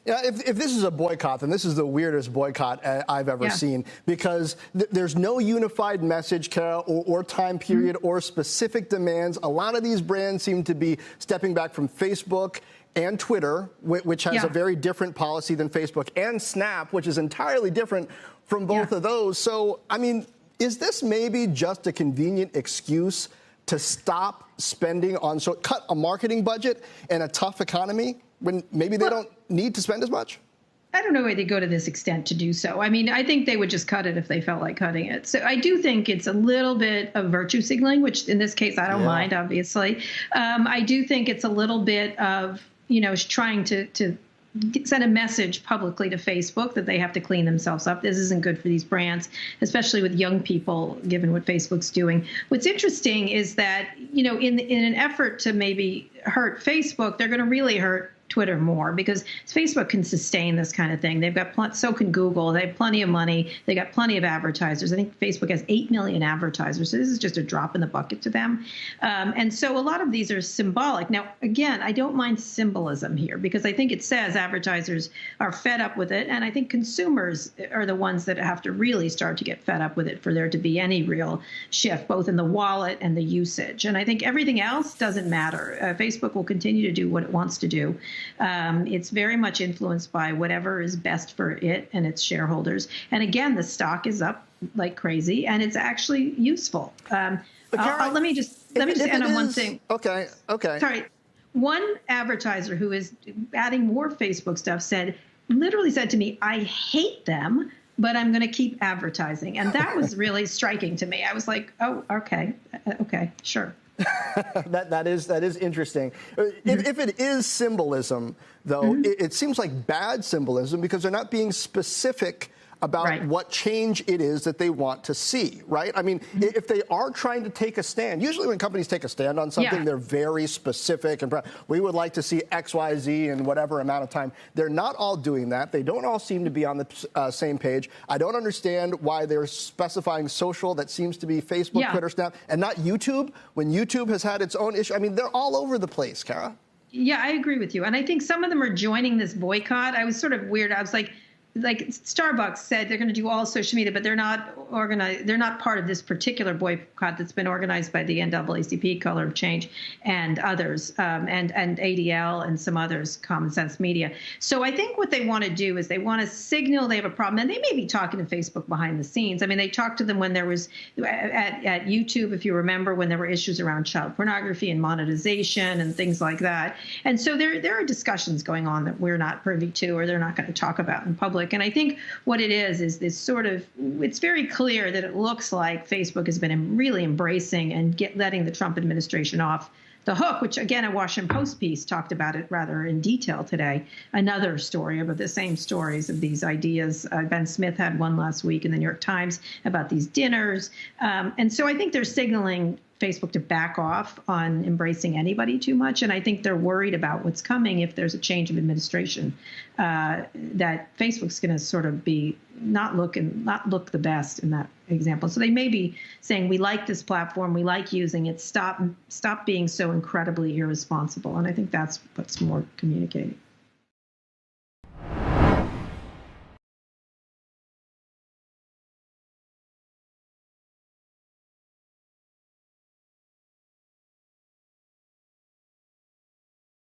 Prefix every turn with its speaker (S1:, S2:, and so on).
S1: Yeah, if this is a boycott, then this is the weirdest boycott I've ever seen, because there's no unified message, Kara, or time period or specific demands. A lot of these brands seem to be stepping back from Facebook and Twitter, which has a very different policy than Facebook, and Snap, which is entirely different from both of those. So, I mean, is this maybe just a convenient excuse to stop spending on, cut a marketing budget in a tough economy when maybe they don't need to spend as much?
S2: I don't know why they go to this extent to do so. I mean, I think they would just cut it if they felt like cutting it. So I do think it's a little bit of virtue signaling, which in this case I don't mind, obviously. I do think it's a little bit of, trying to send a message publicly to Facebook that they have to clean themselves up. This isn't good for these brands, especially with young people, given what Facebook's doing. What's interesting is that, in an effort to maybe hurt Facebook, they're going to really hurt Twitter more, because Facebook can sustain this kind of thing. They've got so can Google. They have plenty of money. They got plenty of advertisers. I think Facebook has 8 million advertisers. So this is just a drop in the bucket to them. And so a lot of these are symbolic. Now, again, I don't mind symbolism here, because I think it says advertisers are fed up with it. And I think consumers are the ones that have to really start to get fed up with it for there to be any real shift, both in the wallet and the usage. And I think everything else doesn't matter. Facebook will continue to do what it wants to do. It's very much influenced by whatever is best for it and its shareholders. And again, the stock is up like crazy, and it's actually useful. Let me just end on one thing.
S1: Okay.
S2: Sorry. One advertiser who is adding more Facebook stuff literally said to me, "I hate them, but I'm going to keep advertising." And that was really striking to me. I was like, "Oh, okay, sure."
S1: that is interesting. If it is symbolism, though, it seems like bad symbolism, because they're not being specific about what change it is that they want to see, right? I mean, if they are trying to take a stand, usually when companies take a stand on something, they're very specific, and we would like to see X, Y, Z in whatever amount of time. They're not all doing that. They don't all seem to be on the same page. I don't understand why they're specifying social. That seems to be Facebook, Twitter, Snap, and not YouTube, when YouTube has had its own issue. I mean, they're all over the place, Kara.
S2: Yeah, I agree with you. And I think some of them are joining this boycott. I was sort of weird. I was like Starbucks said they're going to do all social media, but they're not organized. They're not part of this particular boycott that's been organized by the NAACP, Color of Change, and others, and ADL and some others, Common Sense Media. So I think what they want to do is they want to signal they have a problem, and they may be talking to Facebook behind the scenes. I mean, they talked to them when there was at YouTube, if you remember, when there were issues around child pornography and monetization and things like that. And so there are discussions going on that we're not privy to, or they're not going to talk about in public. And I think what it is this sort of, it's very clear that it looks like Facebook has been really embracing and letting the Trump administration off the hook, which, again, a Washington Post piece talked about it rather in detail today. Another story about the same stories of these ideas. Ben Smith had one last week in the New York Times about these dinners. And so I think they're signaling Facebook to back off on embracing anybody too much. And I think they're worried about what's coming if there's a change of administration, that Facebook's going to sort of be not look the best in that example. So they may be saying, we like this platform, we like using it, stop being so incredibly irresponsible. And I think that's what's more communicating.